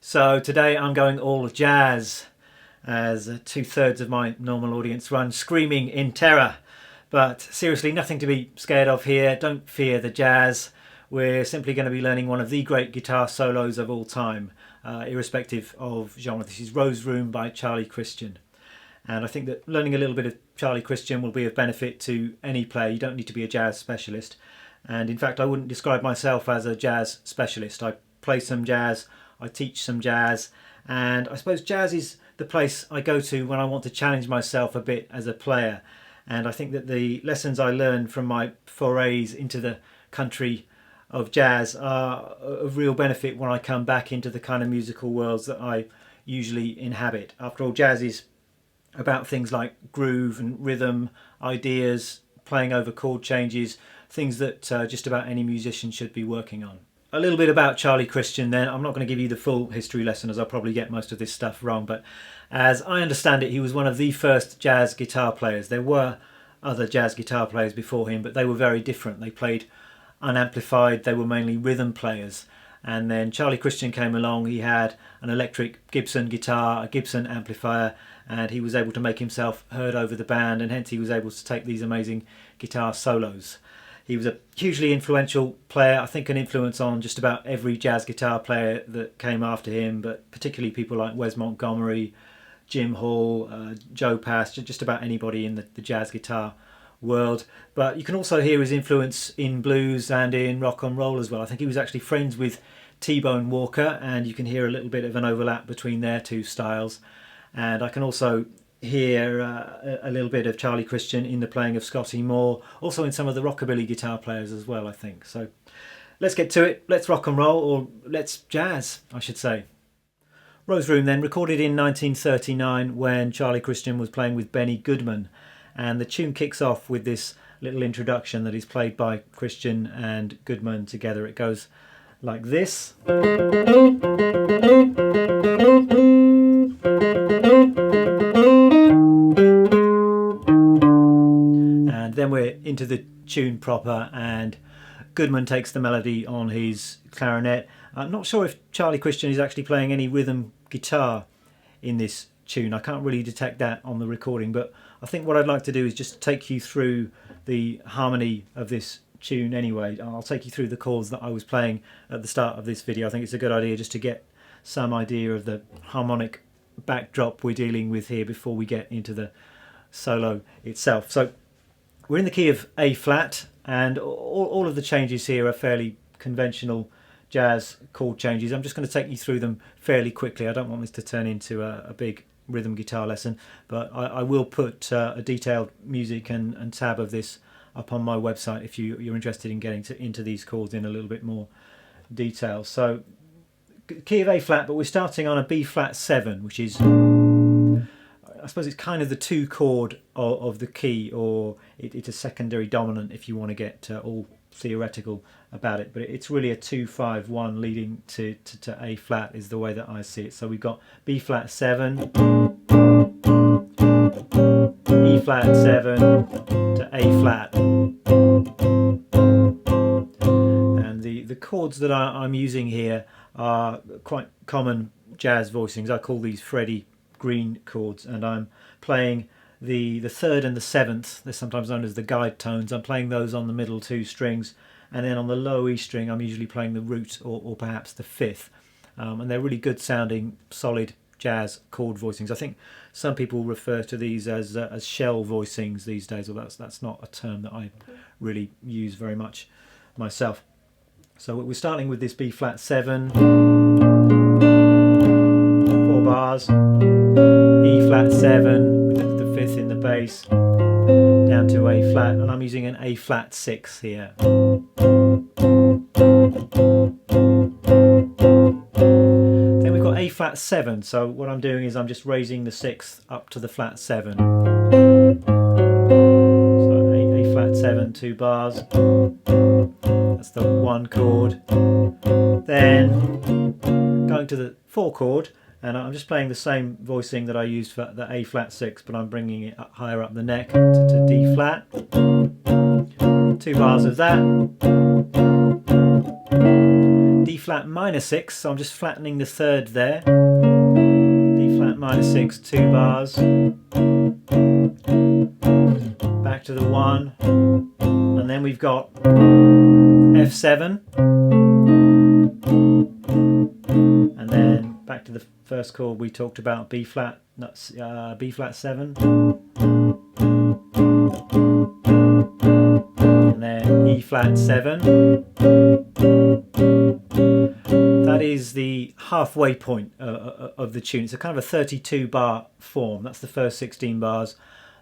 So today I'm going all jazz, as 2/3 of my normal audience run screaming in terror. But seriously, nothing to be scared of here. Don't fear the jazz. We're simply going to be learning one of the great guitar solos of all time, irrespective of genre. This is Rose Room by Charlie Christian. And I think that learning a little bit of Charlie Christian will be of benefit to any player. You don't need to be a jazz specialist. And in fact, I wouldn't describe myself as a jazz specialist. I play some jazz, I teach some jazz, and I suppose jazz is the place I go to when I want to challenge myself a bit as a player. And I think that the lessons I learned from my forays into the country of jazz are of real benefit when I come back into the kind of musical worlds that I usually inhabit. After all, jazz is about things like groove and rhythm, ideas, playing over chord changes, things that just about any musician should be working on. A little bit about Charlie Christian then. I'm not going to give you the full history lesson, as I'll probably get most of this stuff wrong, but as I understand it, he was one of the first jazz guitar players. There were other jazz guitar players before him, but they were very different. They played unamplified, they were mainly rhythm players. And then Charlie Christian came along. He had an electric Gibson guitar, a Gibson amplifier, and he was able to make himself heard over the band, and hence he was able to take these amazing guitar solos. He was a hugely influential player, I think an influence on just about every jazz guitar player that came after him, but particularly people like Wes Montgomery, Jim Hall, Joe Pass, just about anybody in the jazz guitar world. But you can also hear his influence in blues and in rock and roll as well. I think he was actually friends with T-Bone Walker, and you can hear a little bit of an overlap between their two styles. And I can also hear a little bit of Charlie Christian in the playing of Scotty Moore, also in some of the rockabilly guitar players as well, I think. So let's get to it. Let's rock and roll, or let's jazz, I should say. Rose Room then, recorded in 1939 when Charlie Christian was playing with Benny Goodman. And the tune kicks off with this little introduction that is played by Christian and Goodman together. It goes like this. And then we're into the tune proper, and Goodman takes the melody on his clarinet. I'm not sure if Charlie Christian is actually playing any rhythm guitar in this tune. I can't really detect that on the recording, but I think what I'd like to do is just take you through the harmony of this tune anyway. I'll take you through the chords that I was playing at the start of this video. I think it's a good idea just to get some idea of the harmonic backdrop we're dealing with here before we get into the solo itself. So we're in the key of A flat, and all of the changes here are fairly conventional jazz chord changes. I'm just going to take you through them fairly quickly. I don't want this to turn into a big rhythm guitar lesson, but I will put a detailed music and tab of this up on my website if you're interested in getting into these chords in a little bit more detail. So key of A flat, but we're starting on a B flat 7, which is, I suppose it's kind of the 2 chord of the key, or it's a secondary dominant if you want to get all theoretical about it, but it's really a 2-5-1 leading to A flat is the way that I see it. So we've got B flat 7, E flat 7 to A flat, and the chords that I'm using here are quite common jazz voicings. I call these Freddie Green chords, and I'm playing the 3rd and the 7th. They're sometimes known as the guide tones. I'm playing those on the middle 2 strings, and then on the low E string I'm usually playing the root or perhaps the 5th, and they're really good sounding solid jazz chord voicings. I think some people refer to these as shell voicings these days, or that's not a term that I really use very much myself. So we're starting with this B flat 7, 4 bars, E flat 7 with the 5th in the bass, down to A flat, and I'm using an A flat 6 here. Then we've got A flat 7, so what I'm doing is I'm just raising the 6th up to the flat 7. So A flat 7, 2 bars, that's the 1 chord. Then going to the 4 chord, and I'm just playing the same voicing that I used for the A flat 6, but I'm bringing it up, higher up the neck to D flat. 2 bars of that. D flat minor 6, so I'm just flattening the third there. D flat minor 6, 2 bars. Back to the 1, and then we've got F7, and then back to the first chord we talked about, B flat 7, and then E flat 7. That is the halfway point of the tune. It's a kind of a 32 bar form. That's the first 16 bars.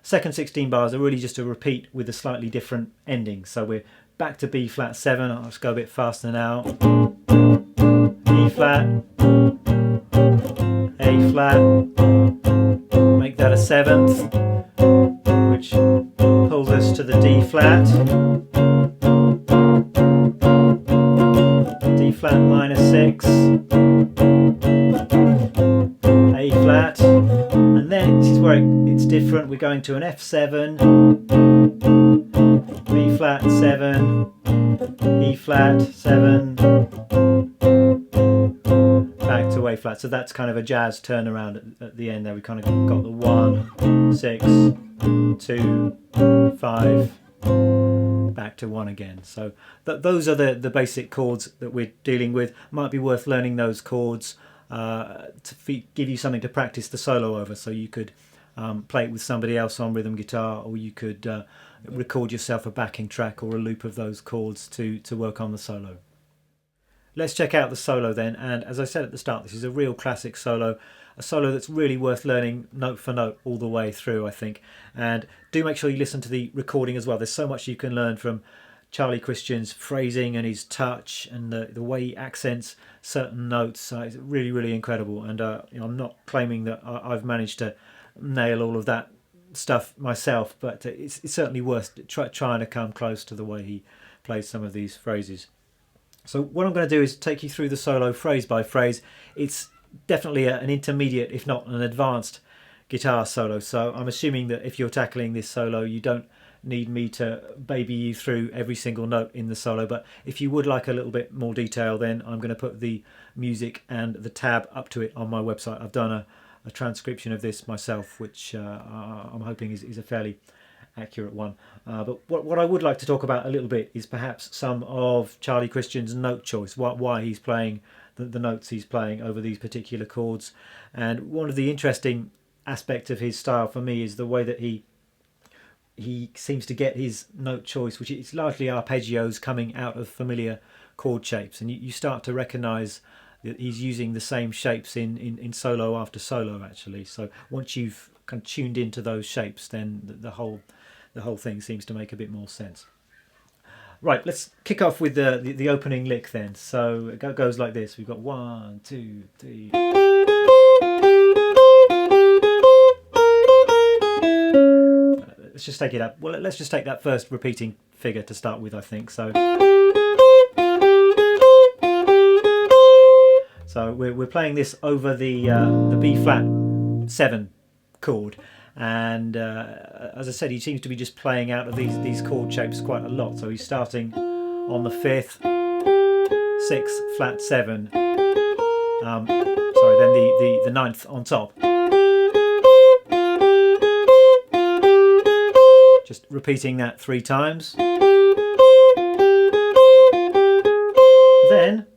Second 16 bars are really just a repeat with a slightly different ending. So we're back to B flat 7. I'll just go a bit faster now. E flat, A flat, make that a 7th, which pulls us to the D flat, D flat minor 6, A flat, and then this is where it's different. We're going to an F7, B flat 7, E flat 7, back to A flat. So that's kind of a jazz turnaround at the end there. We kind of got the 1, 6, 2, 5, back to 1 again. So those are the basic chords that we're dealing with. Might be worth learning those chords to give you something to practice the solo over, so you could play it with somebody else on rhythm guitar, or you could record yourself a backing track or a loop of those chords to work on the solo. Let's check out the solo then, and as I said at the start, this is a real classic solo, a solo that's really worth learning note for note all the way through, I think. And do make sure you listen to the recording as well. There's so much you can learn from Charlie Christian's phrasing and his touch and the way he accents certain notes. It's really, really incredible. And I'm not claiming that I've managed to nail all of that stuff myself, but it's certainly worth trying to come close to the way he plays some of these phrases. So what I'm going to do is take you through the solo phrase by phrase. It's definitely an intermediate, if not an advanced guitar solo. So I'm assuming that if you're tackling this solo, you don't need me to baby you through every single note in the solo. But if you would like a little bit more detail, then I'm going to put the music and the tab up to it on my website. I've done a transcription of this myself, which I'm hoping is a fairly accurate one. But what I would like to talk about a little bit is perhaps some of Charlie Christian's note choice, why he's playing the notes he's playing over these particular chords. And one of the interesting aspects of his style for me is the way that he seems to get his note choice, which is largely arpeggios coming out of familiar chord shapes, and you start to recognize that he's using the same shapes in solo after solo, actually. So once you've kind of tuned into those shapes, then the whole thing seems to make a bit more sense. Right, let's kick off with the opening lick then. So it goes like this. We've got 1, 2, 3. Let's just take it up. Well, let's just take that first repeating figure to start with, I think. So we're playing this over the B flat 7 chord, and as I said, he seems to be just playing out of these chord shapes quite a lot. So he's starting on the 5th, 6th, flat 7. Then the 9th on top. Just repeating that 3 times. Then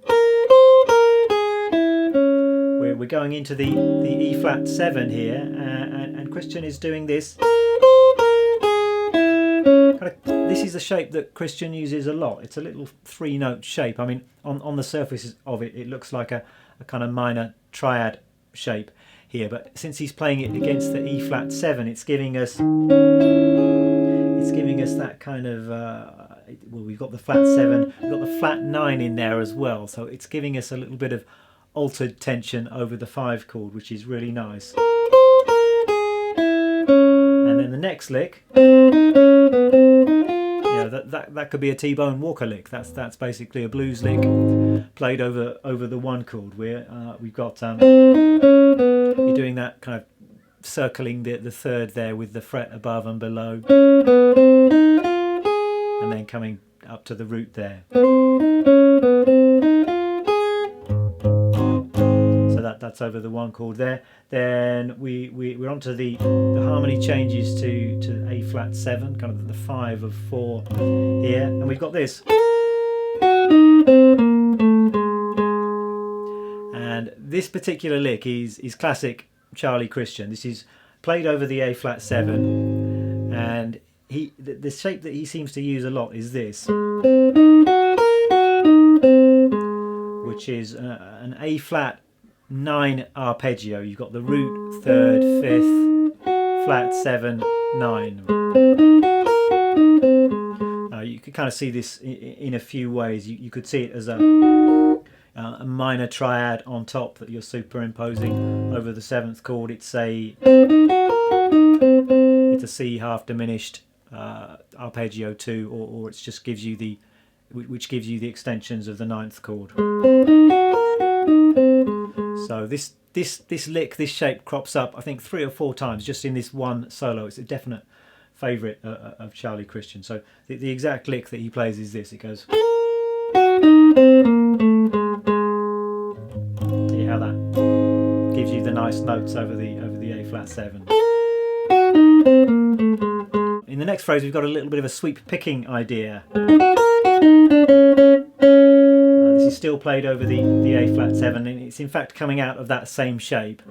we're going into the E flat 7 here, and Christian is doing this. This is a shape that Christian uses a lot. It's a little 3-note shape. I mean, on the surface of it, it looks like a kind of minor triad shape here, but since he's playing it against the E flat 7, it's giving us that kind of well, we've got the flat 7, we've got the flat 9 in there as well, so it's giving us a little bit of altered tension over the 5 chord, which is really nice. And then the next lick, that could be a T-Bone Walker lick. That's basically a blues lick played over the 1 chord. We've got you're doing that kind of circling the 3rd there with the fret above and below, and then coming up to the root there. that's over the 1 chord there. Then we're onto the harmony changes to A flat 7, kind of the 5 of 4 here, and we've got this. And this particular lick is classic Charlie Christian. This is played over the A flat 7, and the shape that he seems to use a lot is this, which is an A flat 9 arpeggio. You've got the root, 3rd, 5th, flat 7, 9. You could kind of see this in a few ways. You could see it as a minor triad on top that you're superimposing over the 7th chord. It's a C half diminished arpeggio 2, or it just gives you the extensions of the 9th chord. So this lick, this shape crops up, I think 3 or 4 times just in this one solo. It's a definite favourite of Charlie Christian. So the exact lick that he plays is this. It goes. See how that gives you the nice notes over the A flat 7. In the next phrase, we've got a little bit of a sweep picking idea. This is still played over the A flat 7, and it's in fact coming out of that same shape.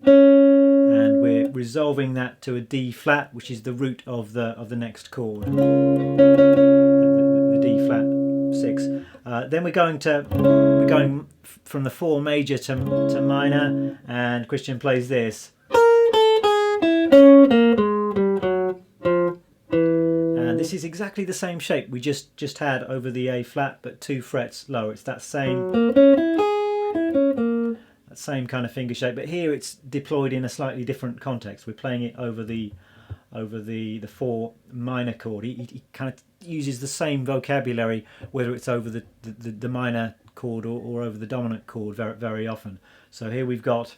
And we're resolving that to a D flat, which is the root of the next chord, the D flat 6. Then we're going from the 4 major to minor, and Christian plays this. And this is exactly the same shape we just had over the A flat, but 2 frets lower. It's that same kind of finger shape, but here it's deployed in a slightly different context. We're playing it over the 4 minor chord. He kind of uses the same vocabulary, whether it's over the minor chord or over the dominant chord, very, very often. So here we've got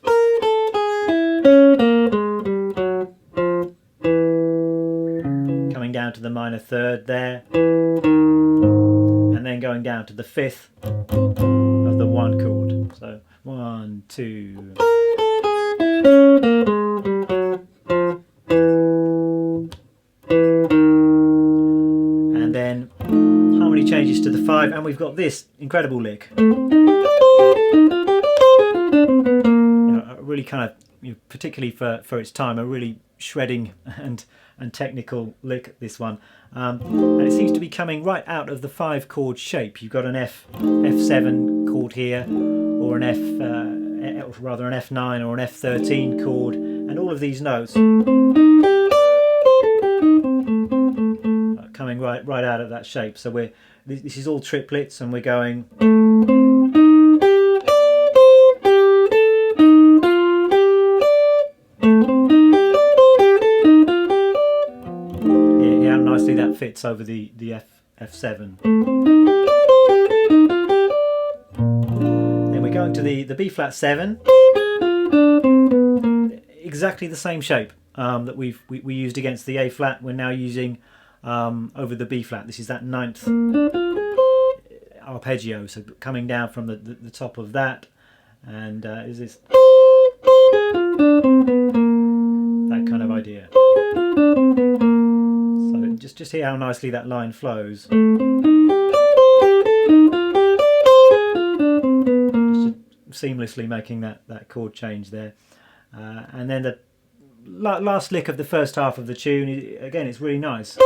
coming down to the minor 3rd there, and then going down to the 5th of the 1 chord. So 1, 2. And then harmony changes to the 5, and we've got this incredible lick. Really kind of, particularly for its time, a really shredding and technical lick, this one. And it seems to be coming right out of the 5 chord shape. You've got an F7 chord here, or an an F9 or an F13 chord, and all of these notes are coming right out of that shape. So this is all triplets, and we're going. How nicely that fits over the F7. Then we're going to the B flat 7. Exactly the same shape that we used against the A flat. We're now using over the B flat. This is that 9th arpeggio. So coming down from the top of that, and is this that kind of idea. Just hear how nicely that line flows. Just seamlessly making that chord change there. And then the last lick of the first half of the tune, again, it's really nice.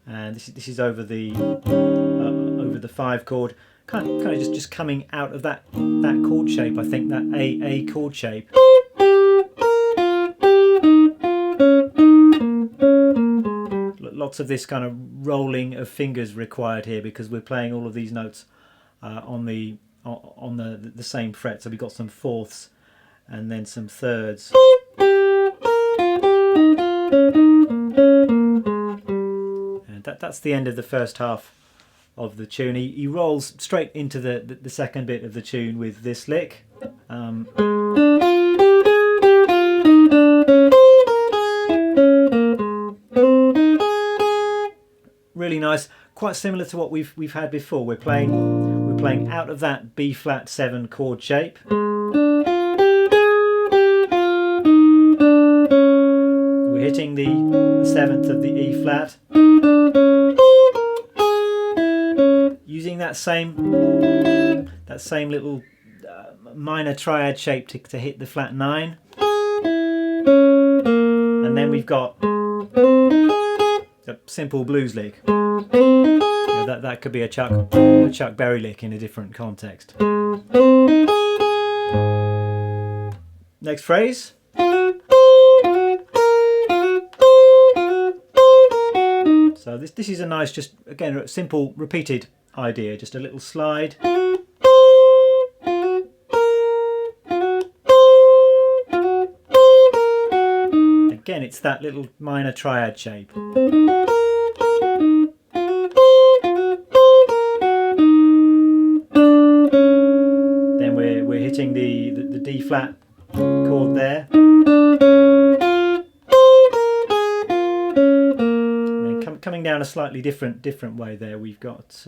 And this is over the 5 chord, kind of just coming out of that chord shape. I think that A chord shape. Lots of this kind of rolling of fingers required here, because we're playing all of these notes on the same fret. So we've got some 4ths and then some 3rds. And that's the end of the first half of the tune. He rolls straight into the second bit of the tune with this lick. Really really nice, quite similar to what we've had before. We're playing out of that B flat 7 chord shape. We're hitting the 7th of the E flat, using that same little minor triad shape to hit the flat 9, and then we've got a simple blues lick. That could be a Chuck Berry lick in a different context. Next phrase. So this is a nice, just again, a simple repeated idea, just a little slide. Again, it's that little minor triad shape. Then we're hitting the D flat chord there. And then coming down a slightly different way there, we've got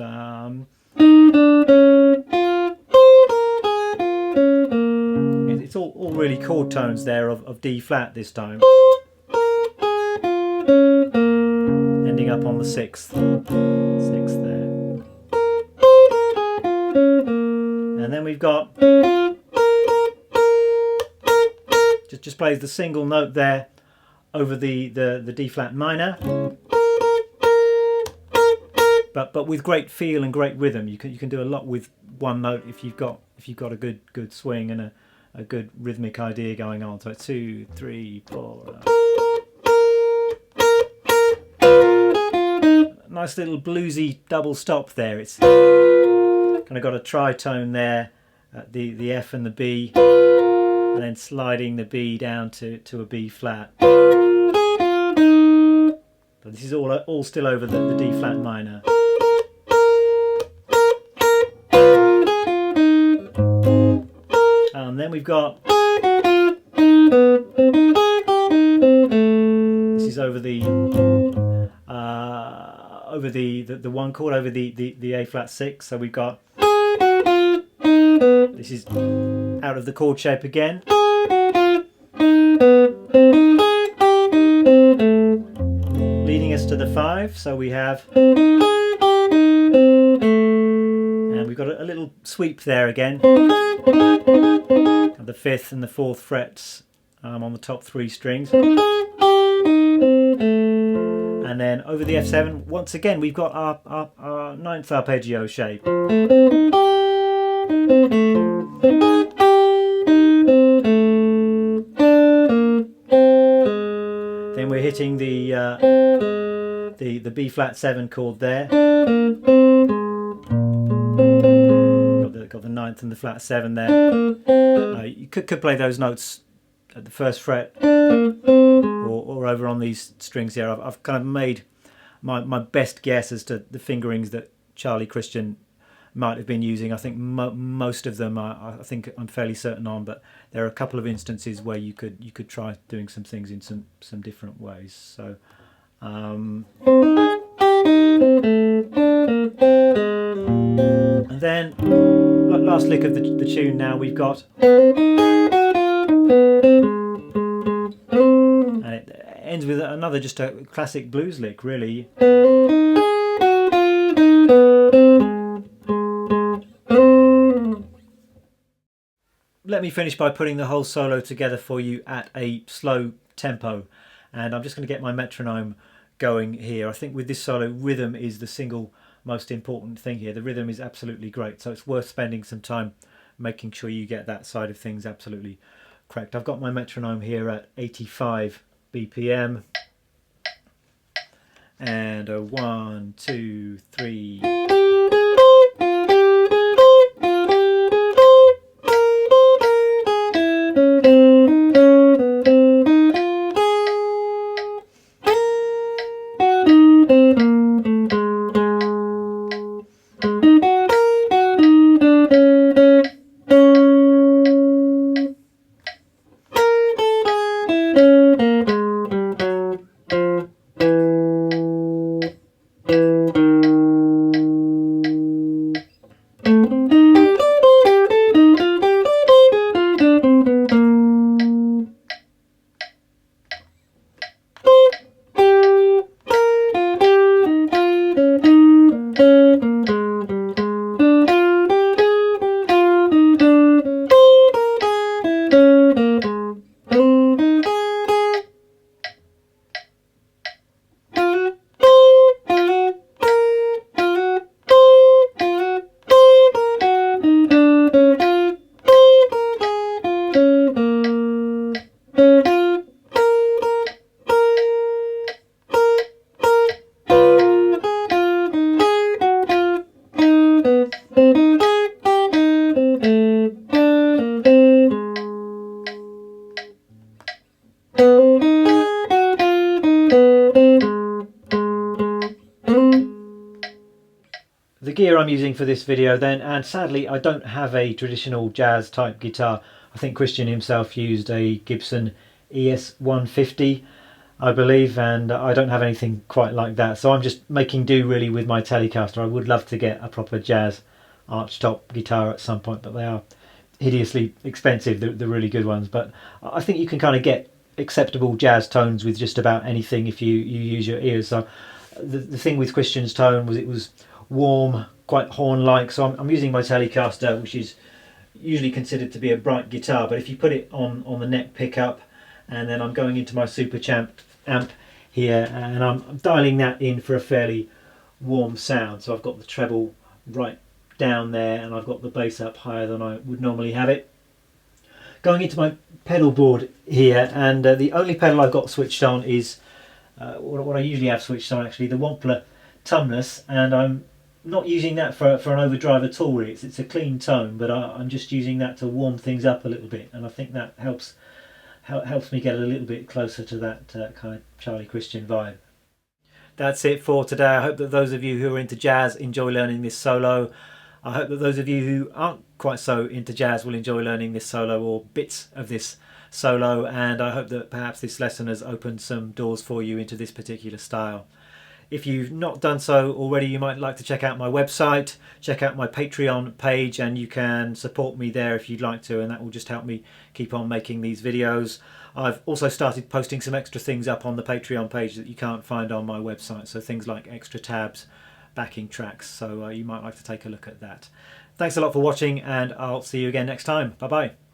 it's all really chord tones there of D flat this time. Ending up on the sixth there. And then we've got just plays the single note there over the D flat minor, but with great feel and great rhythm. You can do a lot with one note if you've got a good swing and a good rhythmic idea going on. So 2, 3, 4. Nice little bluesy double stop there. It's kind of got a tritone there at the F and the B, and then sliding the B down to a B flat. But this is all still over the D flat minor. And then we've got, this is over the one chord, over the A flat 6. So we've got, this is out of the chord shape again. Leading us to the 5. So we have, and we've got a little sweep there again. The 5th and the 4th frets on the top 3 strings. And then over the F7, once again, we've got our 9th arpeggio shape. Then we're hitting the B flat 7 chord there. Got the 9th and the flat 7 there. You could play those notes at the 1st fret or over on these strings here. I've kind of made my best guess as to the fingerings that Charlie Christian might have been using. I think most of them I think I'm fairly certain on, but there are a couple of instances where you could try doing some things in some different ways. So and then last lick of the tune. Now we've got, and it ends with another just a classic blues lick, really. Let me finish by putting the whole solo together for you at a slow tempo, and I'm just going to get my metronome going here. I think with this solo, rhythm is the single most important thing here. The rhythm is absolutely great, so it's worth spending some time making sure you get that side of things absolutely correct. I've got my metronome here at 85 BPM, and a 1, 2, 3. the gear I'm using for this video then, and sadly I don't have a traditional jazz type guitar. I think Christian himself used a Gibson ES 150, I believe, and I don't have anything quite like that, so I'm just making do really with my Telecaster. I would love to get a proper jazz archtop guitar at some point, but they are hideously expensive, the really good ones. But I think you can kind of get acceptable jazz tones with just about anything if you use your ears. So the thing with Christian's tone was it was warm, quite horn-like, so I'm using my Telecaster, which is usually considered to be a bright guitar, but if you put it on the neck pickup, and then I'm going into my Super Champ amp here, and I'm dialing that in for a fairly warm sound. So I've got the treble right down there, and I've got the bass up higher than I would normally have it. Going into my pedal board here, and the only pedal I've got switched on is what I usually have switched on, actually, the Wampler Tumnus, and I'm not using that for an overdrive at all really. It's a clean tone, but I'm just using that to warm things up a little bit, and I think that helps me get a little bit closer to that kind of Charlie Christian vibe. That's it for today. I hope that those of you who are into jazz enjoy learning this solo. I hope that those of you who aren't quite so into jazz will enjoy learning this solo or bits of this solo, and I hope that perhaps this lesson has opened some doors for you into this particular style. If you've not done so already, you might like to check out my website, check out my Patreon page, and you can support me there if you'd like to, and that will just help me keep on making these videos. I've also started posting some extra things up on the Patreon page that you can't find on my website, so things like extra tabs, backing tracks, so you might like to take a look at that. Thanks a lot for watching, and I'll see you again next time. Bye bye.